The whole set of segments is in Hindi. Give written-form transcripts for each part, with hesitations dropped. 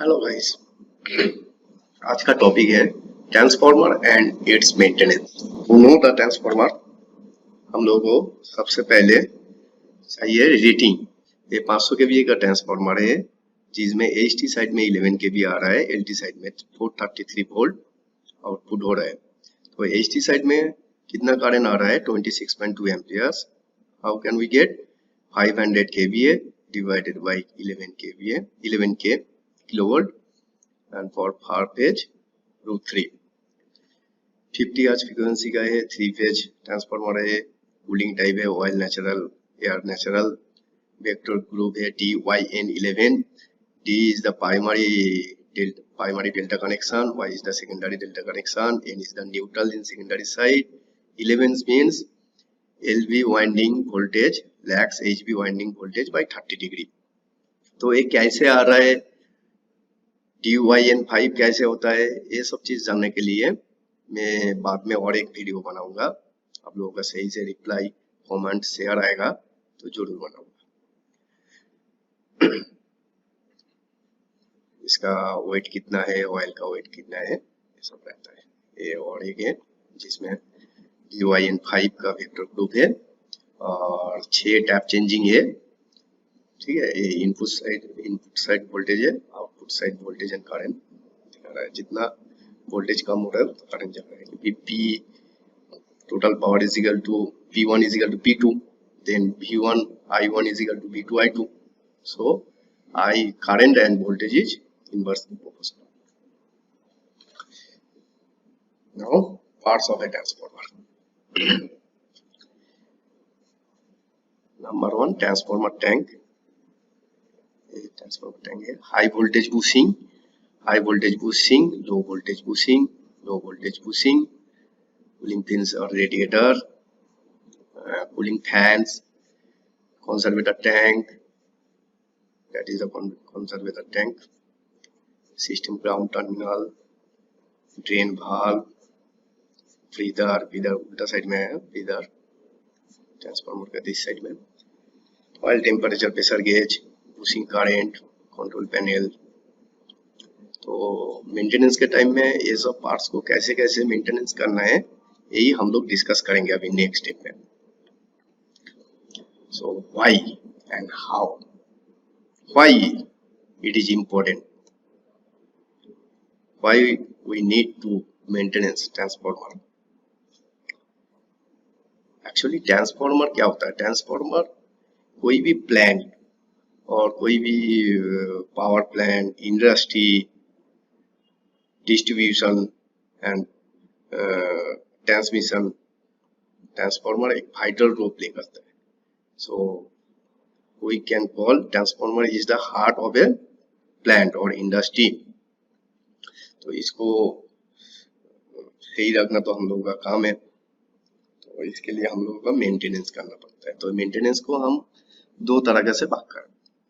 Hello guys. आज का टॉपिक है transformer and its maintenance. To know the transformer हम लोगों को सबसे पहले चाहिए रेटिंग। ये 500 केवीए का ट्रांसफार्मर है जिसमें एचटी साइड में 11 केवी आ रहा है, एलटी साइड में 433 वोल्ट आउटपुट हो रहा है। तो एचटी साइड में कितना करंट आ रहा है 26.2 amperes. How can we get 500 KVA divided by 11 KVA 11 के kilovolt and for far page √3 50 hertz frequency का है, 3 फेज ट्रांसफार्मर है, कूलिंग टाइप है oil natural, air natural, vector group है DYN11, D is the primary delta connection, Y is the secondary delta connection, N is the neutral in secondary side. 11 means LV winding voltage lags HV winding voltage by 30 degree. तो ये कैसे आ रहा है, DYN5 कैसे होता है, ये सब चीज जानने के लिए मैं बाद में और एक वीडियो बनाऊंगा। आप लोगों का सही से रिप्लाई कमेंट शेयर आएगा तो जरूर बनाऊंगा। इसका वेट कितना है, ऑयल का वेट कितना है, ये सब रहता है। ये और एक है जिसमें DYN5 का वेक्टर ग्रुप है और 6 टैप चेंजिंग है। ठीक है, ये इनपुट साइड वोल्टेज है, output side voltage and current दिखा रहा है। जितना वोल्टेज कम हो रहा है तो करंट जा रहा है, क्योंकि P total power is equal to P1 is equal to P2, then V1 I1 is equal to V2 I2. So I current and voltage is inversely proportional. Now parts of a transformer. Number one, transformer tank. Transformer tank है, high voltage bushing, low voltage bushing, cooling fins और radiator, cooling fans, conservator tank, that is the conservator tank, system ground terminal, drain valve, breather उल्टा साइड में है, ब्रीदर ट्रांसफार्मर का दिस साइड में, oil temperature pressure gauge, bushing current, control panel. तो मेंटेनेंस के टाइम में ये सब पार्ट्स को कैसे कैसे मेंटेनेंस करना है यही हम लोग डिस्कस करेंगे अभी नेक्स्ट स्टेप में। So why and how, why it is important, why we need to maintenance transformer. Actually transformer क्या होता है, ट्रांसफार्मर कोई भी प्लांट और कोई भी power plant, industry, distribution and transmission, transformer एक वाइटल रोल प्ले करता है। So we can call transformer is the heart of a plant और इंडस्ट्री। तो इसको सही रखना तो हम लोगों का काम है, तो इसके लिए हम लोगों का मेंटेनेंस करना पड़ता है। तो मेंटेनेंस को हम दो तरह से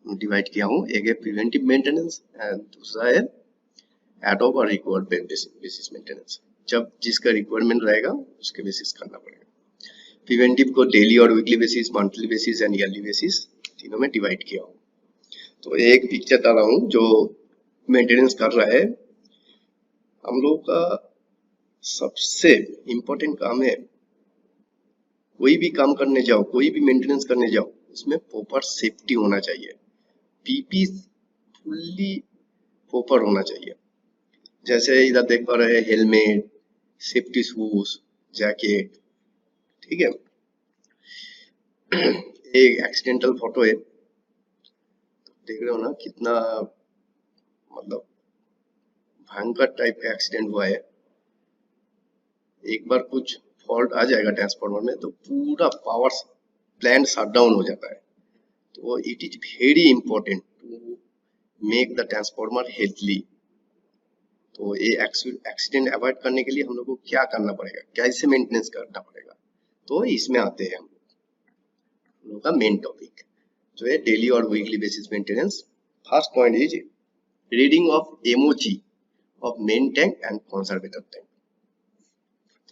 डिवाइड किया हूँ, एक है प्रिवेंटिव मेंटेनेंस एंड दूसरा है एड ऑफ और रिक्वायर्ड बेसिस मेंटेनेंस। जब जिसका रिक्वायरमेंट रहेगा उसके बेसिस करना पड़ेगा। प्रिवेंटिव को डेली और weekly basis, monthly basis and yearly basis तीनों में डिवाइड किया हूँ। तो एक पिक्चर डाला हूँ जो मेंटेनेंस कर रहा है। हम लोग का सबसे इम्पोर्टेंट काम है, कोई भी काम करने जाओ, कोई भी मेंटेनेंस करने जाओ, उसमें प्रॉपर सेफ्टी होना चाहिए, पीपी फुल्ली प्रॉपर होना चाहिए। जैसे इधर देख पा रहे हैं, हेलमेट, सेफ्टी शूज, जैकेट। ठीक है, एक एक्सीडेंटल फोटो है, देख रहे हो ना कितना मतलब भयंकर टाइप का एक्सीडेंट हुआ है। एक बार कुछ फॉल्ट आ जाएगा ट्रांसफार्मर में तो पूरा पावर प्लांट शट डाउन हो जाता है। तो it is very important to make the transformer healthly. तो ये एक्सीडेंट अवॉइड करने के लिए हम लोग को क्या करना पड़ेगा, कैसे मेंटेनेंस करना पड़ेगा, तो इसमें आते हैं हम लोग का मेन टॉपिक जो है डेली और weekly basis maintenance. First point is reading of MOG of main tank and conservator tank.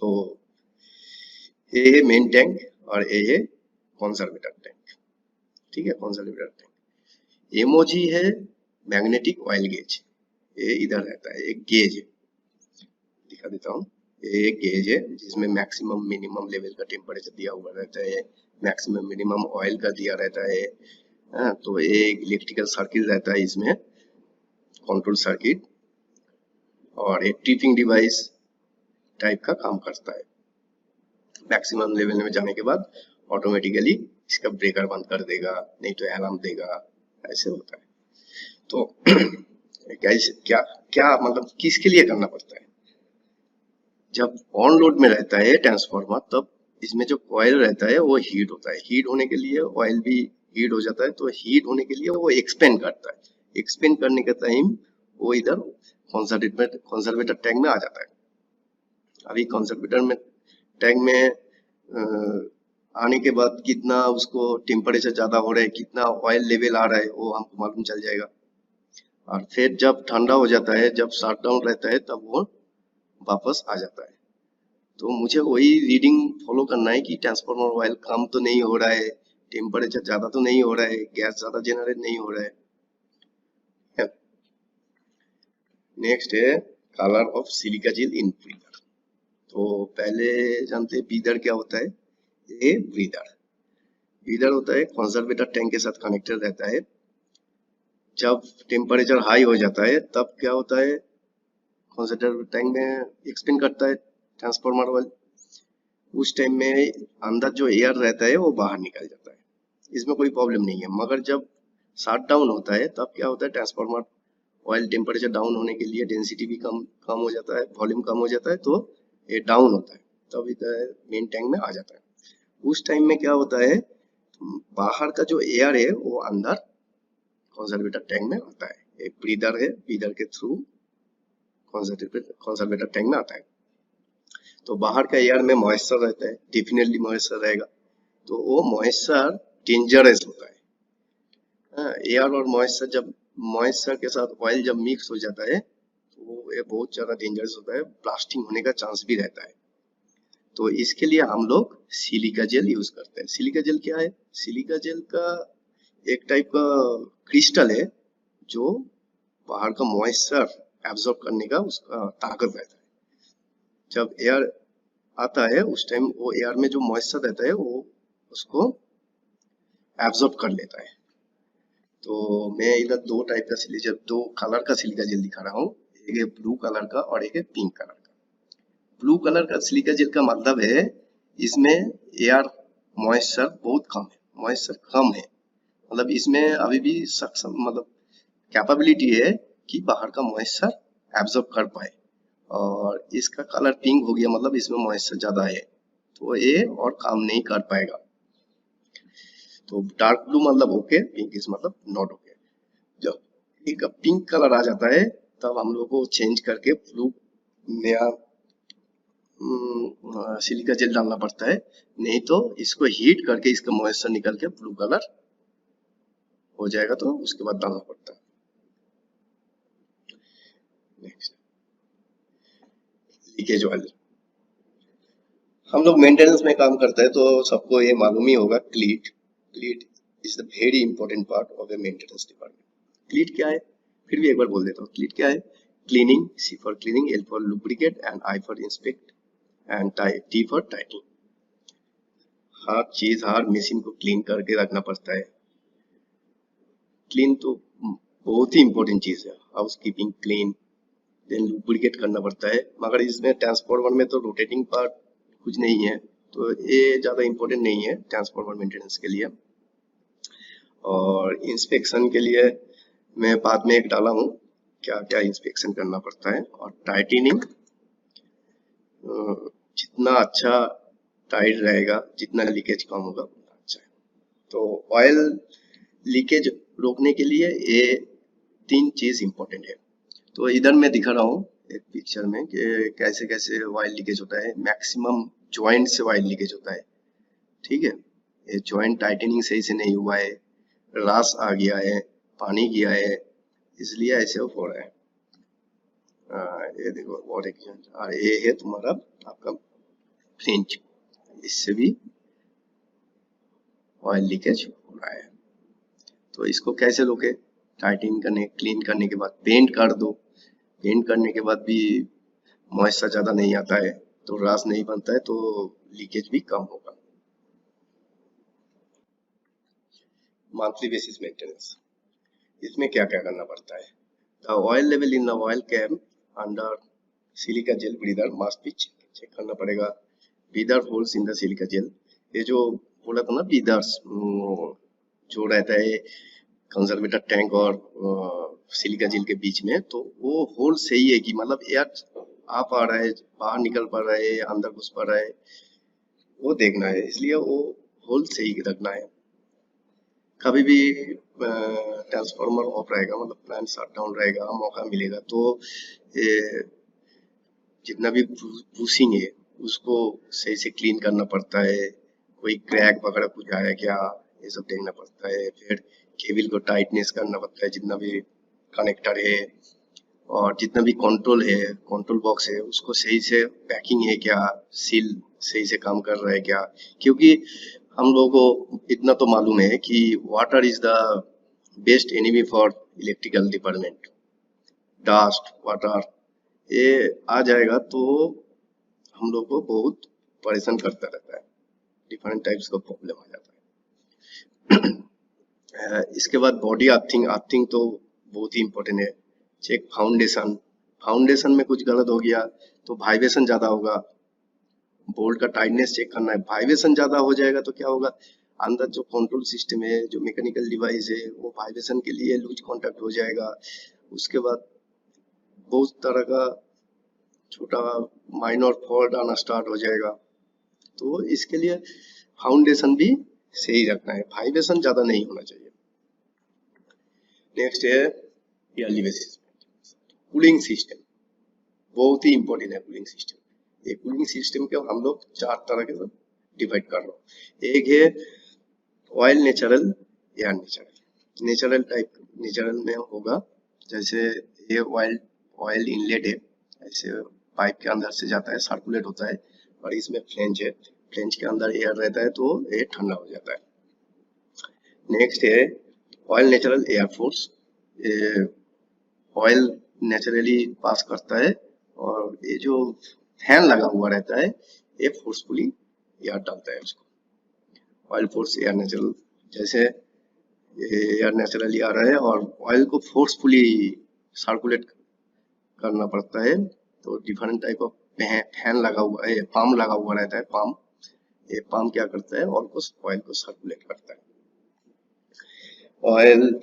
तो ये है मेन टैंक और ये है कंजर्वेटर टैंक। ठीक है, कंजर्वेटर टैंक। एमओजी है मैग्नेटिक ऑयल गेज, ये इधर रहता है, एक गेज है, दिखा देता हूँ। ये एक गेज है जिसमें मैक्सिमम मिनिमम लेवल का टेम्परेचर दिया हुआ रहता है, मैक्सिमम मिनिमम ऑयल का दिया रहता है। हाँ, तो ये एक इलेक्ट्रिकल सर्किट रहता है इसमें, कंट्रोल सर्किट, और एक ट्रिपिंग डिवाइस टाइप का काम करता है। मैक्सिमम लेवल में जाने के बाद ऑटोमेटिकली इसका ब्रेकर बंद कर देगा, नहीं तो अलार्म देगा, ऐसे होता है। तो क्या क्या मतलब किसके लिए करना पड़ता है? जब ऑन लोड में रहता है ट्रांसफार्मर, तब इसमें जो कॉइल रहता है वो हीट होता है, हीट होने के लिए ऑयल भी हीट हो जाता है, तो हीट होने के लिए वो एक्सपेंड करता है, एक्सपेंड करने का टाइम वो इधर कंजर्वेटर टैंक में आ जाता है। अभी कंजर्वेटर में टैंक में आने के बाद कितना उसको टेम्परेचर ज्यादा हो रहा है, कितना ऑयल लेवल आ रहा है, वो हमको मालूम चल जाएगा। और फिर जब ठंडा हो जाता है, जब शट डाउन रहता है, तब वो वापस आ जाता है। तो मुझे वही रीडिंग फॉलो करना है कि ट्रांसफार्मर ऑयल कम तो नहीं हो रहा है, टेम्परेचर ज्यादा तो नहीं हो रहा है, गैस ज्यादा जनरेट नहीं हो रहा है। नेक्स्ट है colour of silica gel in breather. तो पहले जानते हैं ब्रीदर क्या होता है। ये ब्रीदर होता है कंजर्वेटर टैंक के साथ कनेक्टेड रहता है। जब टेम्परेचर हाई हो जाता है तब क्या होता है, कंजर्वेटर टैंक में एक्सपेंड करता है ट्रांसफार्मर ऑयल। उस टाइम में अंदर जो एयर रहता है वो बाहर निकल जाता है, इसमें कोई प्रॉब्लम नहीं है। मगर जब शट डाउन होता है तब क्या होता है, ट्रांसफार्मर ऑयल टेम्परेचर डाउन होने के लिए डेंसिटी भी कम हो जाता है, वॉल्यूम कम हो जाता है, तो ये डाउन होता है, तब इधर मेन टैंक में आ जाता है। उस टाइम में क्या होता है, बाहर का जो एयर है वो अंदर कंजर्वेटर टैंक में आता है। एक ब्रीदर है, ब्रीदर के थ्रू कंजर्वेटर टैंक में आता है। तो बाहर का एयर में मॉइस्चर रहता है, डेफिनेटली मॉइस्चर रहेगा, तो वो मॉइस्चर डेंजरस होता है। एयर और मॉइस्चर के साथ ऑयल जब मिक्स हो जाता है तो ये बहुत ज्यादा डेंजरस होता है, ब्लास्टिंग होने का चांस भी रहता है। तो इसके लिए हम लोग सिलिका जेल यूज करते हैं। सिलिका जेल क्या है? सिलिका जेल का एक टाइप का क्रिस्टल है जो बाहर का मॉइस्चर एब्जॉर्ब करने का उसका ताकत रहता है। जब एयर आता है उस टाइम वो एयर में जो मॉइस्चर रहता है वो उसको एब्जॉर्ब कर लेता है। तो मैं इधर दो टाइप का सिलिका, दो कलर का सिलिका जेल दिखा रहा हूँ, एक है ब्लू कलर का और एक है पिंक कलर का। ब्लू कलर का सिलिका जेल का मतलब है इसमें एयर मॉइस्चर बहुत कम है, मॉइस्चर कम है, मतलब इसमें अभी भी सक्षम मतलब कैपेबिलिटी है कि बाहर का मॉइस्चर एब्जॉर्ब कर पाए। और इसका कलर पिंक हो गया मतलब इसमें मॉइस्चर ज्यादा है, तो ये और काम नहीं कर पाएगा। तो डार्क ब्लू मतलब ओके, पिंक इज मतलब नॉट ओके। जब एक पिंक कलर आ जाता है तब हम लोग को चेंज करके ब्लू नया सिलिका जेल डालना पड़ता है, नहीं तो इसको हीट करके इसका मॉइस्चर निकल के ब्लू कलर हो जाएगा, तो उसके बाद डालना पड़ता है। Next, leakage oil. हम लोग मेंटेनेंस में काम करते हैं तो सबको ये मालूम ही होगा, क्लीट is the very important part of the maintenance department. क्लीट क्या है, फिर भी एक बार बोल देता हूँ। क्लीट क्या है? Cleaning, C for cleaning, L for lubricate and I for inspect and T for tightening. हर मशीन को क्लीन करके रखना पड़ता है। क्लीन तो बहुत ही इंपॉर्टेंट चीज है, housekeeping clean, then lubricate करना पड़ता है। मगर इसमें ट्रांसफार्मर में तो रोटेटिंग पार्ट कुछ नहीं है, तो ये ज्यादा इंपॉर्टेंट नहीं है ट्रांसफार्मर मेंटेनेंस के लिए। और इंस्पेक्शन के लिए मैं बाद में एक डाला हूँ क्या क्या इंस्पेक्शन करना पड़ता है। और टाइटनिंग, जितना अच्छा टाइट रहेगा, जितना लीकेज कम होगा उतना अच्छा है। तो ऑयल लीकेज रोकने के लिए ये तीन चीज इंपॉर्टेंट है। तो इधर मैं दिखा रहा हूँ एक पिक्चर में कि कैसे कैसे ऑयल लीकेज होता है। मैक्सिमम ज्वाइंट से ऑयल लीकेज होता है, ठीक है। ये ज्वाइंट टाइटनिंग सही से नहीं हुआ है, रास आ गया है, पानी गया है, इसलिए ऐसे हो रहा है। ये देखो और एक, और ये है तुम्हारा आपका फ्रिंज, इससे भी ऑयल लीकेज हो रहा है। तो इसको कैसे रोके? टाइटनिंग करने, क्लीन करने के बाद पेंट कर दो। पेंट करने के बाद भी मॉइस्चर ज्यादा नहीं आता है तो रास नहीं बनता है, तो लीकेज भी कम होगा। मंथली बेसिस मेंटेनेंस, इसमें क्या क्या करना पड़ता है? The oil level in the oil cam under silica gel breather must be check करना पड़ेगा। Breather holes in the silica gel, ये जो बोला था ना ब्रीदर्स, जो रहता है कंजर्वेटर टैंक और सिलिका जेल के बीच में, तो वो होल सही है कि मतलब एयर आ पा रहा है, बाहर निकल पा रहा है, अंदर घुस पा रहा है, वो देखना है, इसलिए वो होल सही रखना है। कभी भी ट्रांसफार्मर ऑफ रहेगा मतलब प्लांट शट डाउन रहेगा, मौका मिलेगा तो ये जितना भी बूसिंग है उसको सही से क्लीन करना पड़ता है। कोई क्रैक वगैरह कुछ आया क्या, ये सब देखना पड़ता है। फिर केबल को टाइटनेस करना पड़ता है, जितना भी कनेक्टर है और जितना भी कंट्रोल है, कंट्रोल बॉक्स है, उसको सही से पैकिंग है क्या, सील सही से काम कर रहा है क्या। क्योंकि हम लोगों को इतना तो मालूम है कि water is the best enemy for electrical department. Dust water ये आ जाएगा तो हम लोग को बहुत परेशान करता रहता है, डिफरेंट टाइप्स का प्रॉब्लम आ जाता है। इसके बाद बॉडी अर्थिंग, अर्थिंग तो बहुत ही इम्पोर्टेंट है। चेक फाउंडेशन, फाउंडेशन में कुछ गलत हो गया तो वाइब्रेशन ज्यादा होगा। बोल्ट का टाइटनेस चेक करना है, वाइब्रेशन ज्यादा हो जाएगा तो क्या होगा, अंदर जो कंट्रोल सिस्टम है, जो मैकेनिकल डिवाइस है, वो वाइब्रेशन के लिए लूज कांटेक्ट हो जाएगा। उसके बाद बहुत तरह का छोटा माइनर फॉल्ट आना स्टार्ट हो जाएगा। तो इसके लिए फाउंडेशन भी सही रखना है, वाइब्रेशन ज्यादा नहीं होना चाहिए। नेक्स्ट है ईयरली बेसिस कूलिंग सिस्टम, बहुत ही इंपॉर्टेंट है कूलिंग सिस्टम। ये कूलिंग सिस्टम के हम लोग 4 तरह के डिवाइड कर रहे हैं। एक है oil natural, air natural. Natural type, natural में होगा जैसे ये ऑयल इनलेट है, ऐसे पाइप के अंदर से जाता है, सर्कुलेट होता है, और इसमें फ्लेंज है, फ्लेंज के अंदर एयर रहता है तो ये ठंडा हो जाता है। नेक्स्ट है oil natural air force, oil naturally pass करता है और ये जो फैन लगा हुआ रहता है ये फोर्सफुली एयर डालता है उसको। ऑयल फोर्स एयर नेचुरल, जैसे एयर नेचुरली आ रहा है और ऑयल को फोर्सफुली सर्कुलेट करना पड़ता है, तो डिफरेंट टाइप ऑफ फैन लगा हुआ है, पंप लगा हुआ रहता है, पंप, ये पंप क्या करता है ऑयल को सर्कुलेट करता है। Oil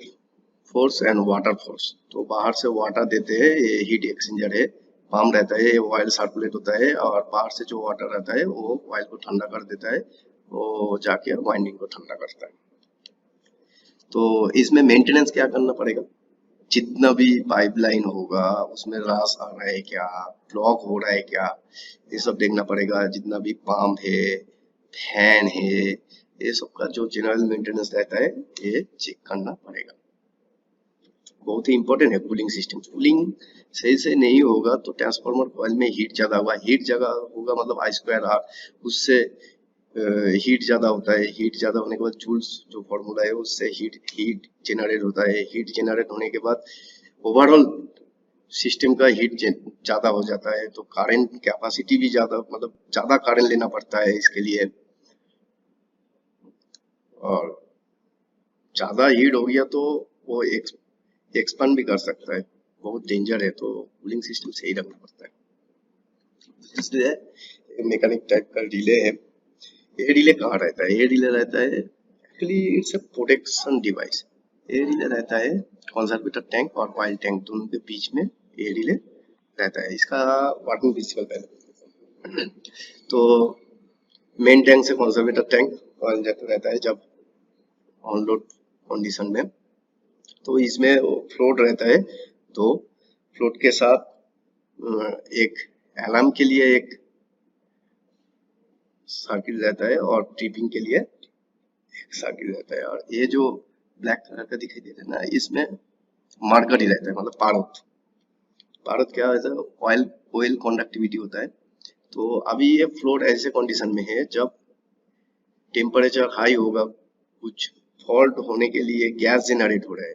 force and water force, तो बाहर से वाटर देते हैं, ये हीट एक्सचेंजर है, पंप रहता है, ये ऑयल सर्कुलेट होता है, और बाहर से जो वाटर रहता है वो ऑयल को ठंडा कर देता है, वो जाके वाइंडिंग को ठंडा करता है। तो इसमें मेंटेनेंस क्या करना पड़ेगा, जितना भी पाइपलाइन होगा उसमें रास आ रहा है क्या, ब्लॉक हो रहा है क्या, ये सब देखना पड़ेगा। जितना भी पंप है, फैन है, ये सब का जो जनरल मेंटेनेंस रहता है ये चेक करना पड़ेगा। बहुत ही इंपॉर्टेंट है कूलिंग सिस्टम। कूलिंग सही से नहीं होगा तो ट्रांसफार्मर कॉइल में हीट ज्यादा होगा, हीट ज्यादा होगा मतलब I²R, उससे हीट ज्यादा होता है, हीट ज्यादा होने के बाद जूल्स जो फॉर्मूला है उससे हीट जनरेट होता है, हीट जनरेट होने के बाद ओवरऑल सिस्टम का हीट ज्यादा हो जाता है, तो करंट कैपेसिटी भी ज्यादा, मतलब ज्यादा करंट लेना पड़ता है इसके लिए, और ज्यादा हीट हो गया तो वो एक्सपांड भी कर सकता है, बहुत डेंजर है, तो कूलिंग सिस्टम सही रखना पड़ता है। इसलिए मैकेनिक टाइप का रिले है। ये रिले कहाँ रहता है, ये रिले रहता है actually it's a protection device. ये रिले रहता है कंजर्वेटर टैंक और ऑयल टैंक दोनों के बीच में ये रिले रहता है। इसका वर्किंग प्रिंसिपल पहले तो मेन टैंक से कंजर्वेटर टैंक ऑयल जाता रहता है जब ऑन लोड कंडीशन में, तो इसमें फ्लोट रहता है, तो फ्लोट के साथ एक अलार्म के लिए एक सर्किट रहता है और ट्रिपिंग के लिए एक सर्किट रहता है। और ये जो ब्लैक कलर का दिखाई दे रहा है ना, इसमें मार्कर ही रहता है, मतलब पारद। पारद क्या है, ऑयल कंडक्टिविटी होता है। तो अभी ये फ्लोट ऐसे कंडीशन में है जब टेम्परेचर हाई होगा, कुछ फॉल्ट होने के लिए गैस जनरेट हो रहा है,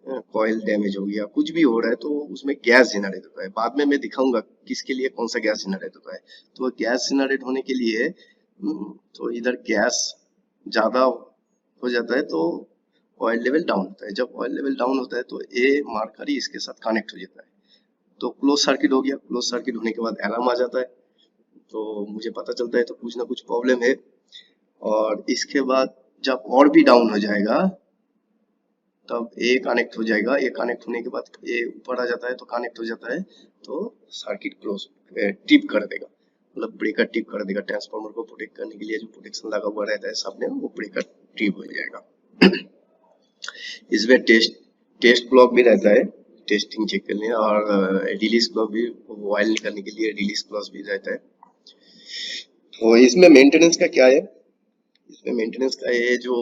कॉइल डैमेज हो गया, कुछ भी हो रहा है तो उसमें गैस जनरेट होता है। बाद में मैं दिखाऊंगा किसके लिए कौन सा गैस जनरेट होता है। तो गैस जनरेट होने के लिए तो इधर गैस ज्यादा हो जाता है तो ऑयल लेवल डाउन होता है। जब ऑयल लेवल डाउन होता है तो ए मार्कर ही इसके साथ कनेक्ट हो जाता है, तो क्लोज सर्किट हो गया। क्लोज सर्किट होने के बाद अलार्म आ जाता है, तो मुझे पता चलता है तो कुछ ना कुछ प्रॉब्लम है। और इसके बाद जब और भी डाउन हो जाएगा तब ए कनेक्ट हो जाएगा। ए कनेक्ट होने के बाद ए ऊपर आ जाता है तो कनेक्ट हो जाता है, तो सर्किट क्लोज टिप कर देगा, मतलब ब्रेकर टिप कर देगा। ट्रांसफार्मर को प्रोटेक्ट करने के लिए जो प्रोटेक्शन लगा हुआ रहता है सामने, वो ब्रेकर टिप हो जाएगा। इसमें टेस्ट ब्लॉक भी रहता है टेस्टिंग चेक करने, और रिलीज क्लॉक भी, ऑयल निकालने के लिए रिलीज क्लॉक भी रहता है। तो इसमें मेंटेनेंस का क्या है, इसमें मेंटेनेंस का ये जो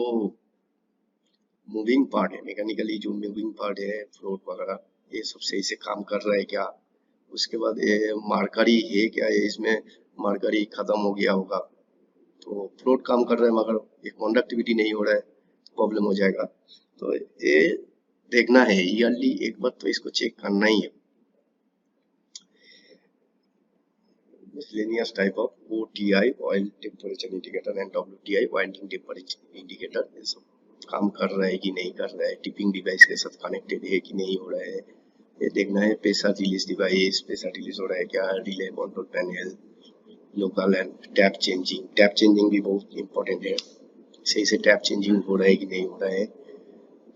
मूविंग पार्ट है, मैकेनिकली जो मूविंग पार्ट है, फ्लोट वगैरह, ये सब सही से काम कर रहा है क्या। उसके बाद ये मार्करी है क्या, ये इसमें मार्करी खत्म हो गया होगा तो फ्लोट काम कर रहा है मगर ये कंडक्टिविटी नहीं हो रहा है, प्रॉब्लम हो जाएगा। तो ये देखना है ईयरली एक बार, तो इसको चेक करना ही है। miscellaneous type of OTI oil temperature indicator and WTI winding temperature indicator, ये सब काम कर रहा है कि नहीं कर रहा है, टिपिंग डिवाइस के साथ कनेक्टेड है कि नहीं हो रहा है, ये देखना है। Pressure release device, pressure release हो रहा है क्या, relay control panel, local and tap changing भी बहुत इंपॉर्टेंट है, सही से टैप चेंजिंग हो रहा है कि नहीं हो रहा है।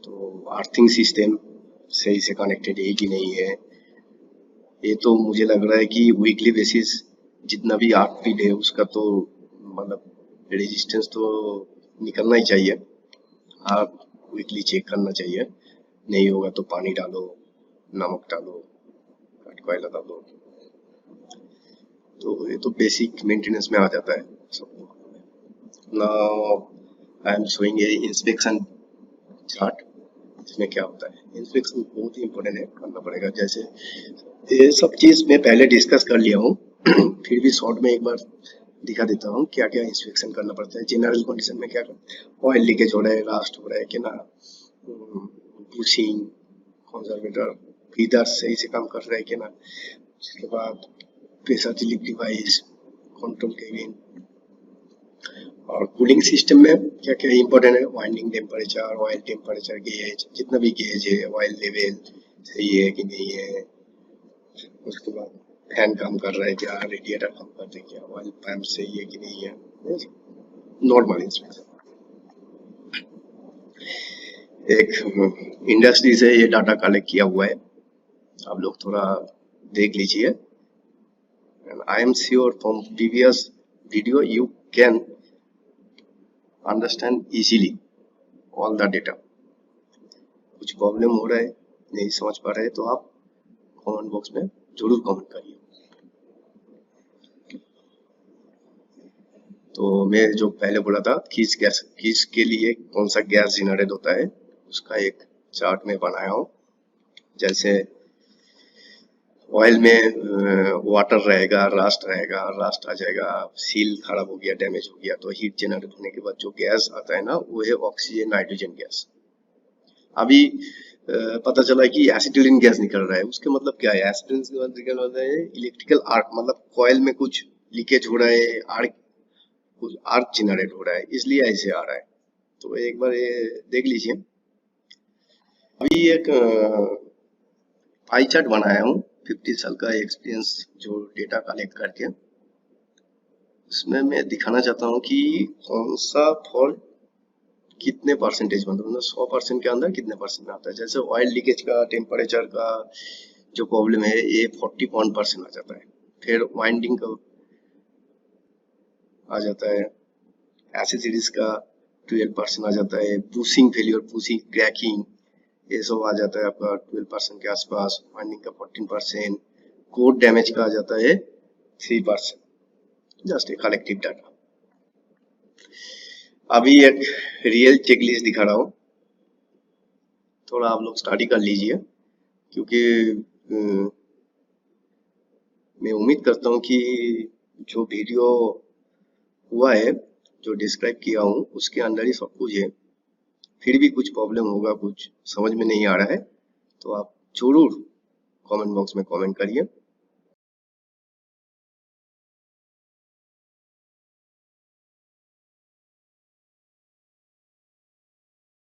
तो अर्थिंग सिस्टम सही से कनेक्टेड है कि नहीं है। ये तो मुझे लग रहा है कि वीकली बेसिस जितना भी आर्क फीड है उसका तो मतलब रेजिस्टेंस तो निकलना ही चाहिए, आप वीकली चेक करना चाहिए। नहीं होगा तो पानी डालो, नमक डालो, कॉइल लगा दो। तो ये तो बेसिक मेंटेनेंस में आ जाता है सबको। Now I am showing A inspection chart. इसमें क्या होता है, इंस्पेक्शन बहुत ही इंपॉर्टेंट है, करना पड़ेगा। जैसे ये सब चीज मैं पहले डिस्कस कर लिया हूँ फिर भी शॉर्ट में एक बार दिखा देता हूँ क्या क्या इंस्पेक्शन करना पड़ता है। जनरल कंडीशन में क्या करना, ऑयल लीकेज हो रहा है, रास्ट हो रहा है कि ना, बुशिंग, कंजर्वेटर फीडर सही से काम कर रहा है कि ना। उसके बाद pressure relief device, control cabin, और कूलिंग सिस्टम में क्या क्या इंपॉर्टेंट है, winding temperature, oil temperature, gauge, जितना भी गेज है, ऑयल लेवल सही है कि नहीं है। उसके बाद फैन काम कर रहा है क्या, रेडिएटर काम कर रहा है क्या, ऑयल पंप सही है कि नहीं है, नॉर्मल इंस्पेक्शन। एक इंडस्ट्री से ये डाटा कलेक्ट किया हुआ है, आप लोग थोड़ा देख लीजिए। I am sure from previous video you can understand easily all the data. कुछ प्रॉब्लम हो रहा है, नहीं समझ पा रहे हैं, तो आप कमेंट बॉक्स में जरूर कमेंट करिए। तो मैं जो पहले बोला था किस के लिए कौन सा गैस जनरेट होता है, उसका एक चार्ट में बनाया हूँ। जैसे ऑयल में वाटर रहेगा, रास्ट रहेगा, रास्ट आ जाएगा, सील खराब हो गया, डैमेज हो गया, तो हीट जनरेट होने के बाद जो गैस आता है ना, वो है ऑक्सीजन नाइट्रोजन गैस। अभी पता चला कि एसिटिलीन गैस निकल रहा है, उसके मतलब क्या है, एसिटिलीन निकल रहा है इलेक्ट्रिकल आर्क, मतलब कॉइल में कुछ लीकेज हो रहा है, कुछ आर्क जनरेट हो रहा है, इसलिए ऐसे आ रहा है। तो एक बार ये देख लीजिए। अभी एक पाई चार्ट बनाया हूँ 50 साल का एक्सपीरियंस जो डेटा कलेक्ट करके, उसमें मैं दिखाना चाहता हूँ कि कौन सा फॉल्ट कितने परसेंटेज, मतलब 100% के अंदर कितने परसेंट आता है। जैसे ऑयल लीकेज का, टेम्परेचर का जो प्रॉब्लम है, ये 41% आ जाता है। फिर वाइंडिंग का आ जाता है, एसिडिटीज का 12% आ जाता है, बुशिंग फेलियर, बुशिंग क्रैकिंग, ये सब आ जाता है आपका 12% के आसपास। वाइंडिंग का 14%, कोड डैमेज का आ जाता है 3%। Just a collective data. अभी एक रियल चेकलिस्ट दिखा रहा हूँ, थोड़ा आप लोग स्टडी कर लीजिए, क्योंकि मैं उम्मीद करता हूँ कि जो वीडियो हुआ है, जो डिस्क्राइब किया हूँ, उसके अंदर ही सब कुछ है। फिर भी कुछ प्रॉब्लम होगा, कुछ समझ में नहीं आ रहा है, तो आप जरूर कमेंट बॉक्स में कमेंट करिए।